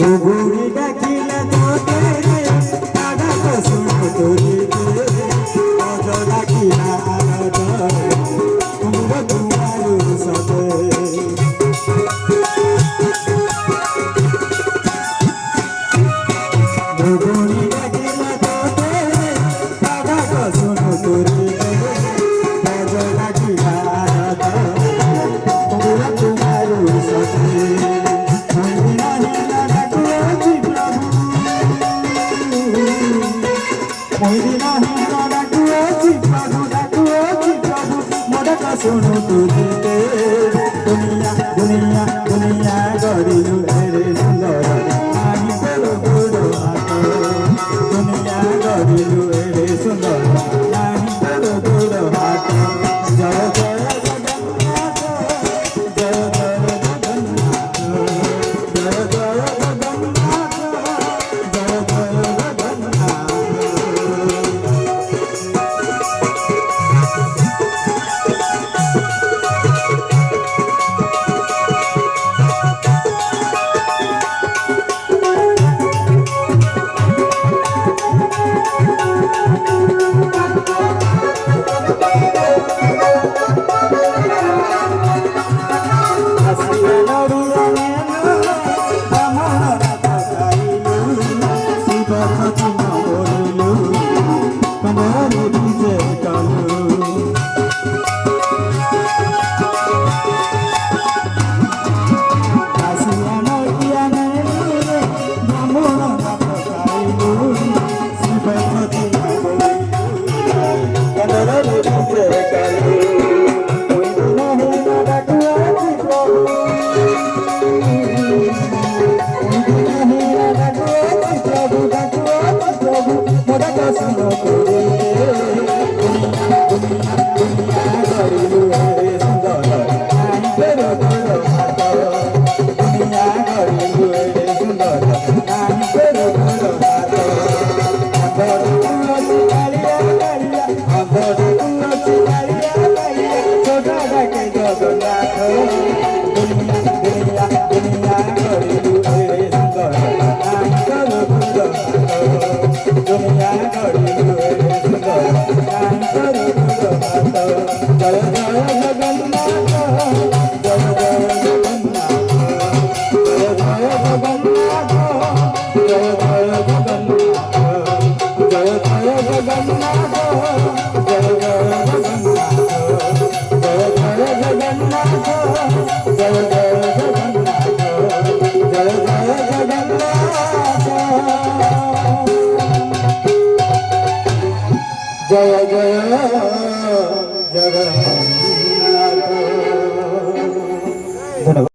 बुबुड़ी डाकिला तोते रे दादा को सुन तोरी रे ओजो डाकिला आलो तुमगो तुमारू सते बुबुड़ी डाकिला तोते रे दादा को सुन तोरी रे ओजो डाकिला आलो तुमगो तुमारू सते सुनो तुझे दुनिया दुनिया दुनिया गरिलु रे सुंदर नानी तोरो गोरो हाथ दुनिया गरिलु रे सुंदर नानी तोरो गोरो हाथ जय जय जगन्नाथ जय जय जगन्नाथ जय जय जगन्नाथ जय जय जगन्नाथ Jagannatha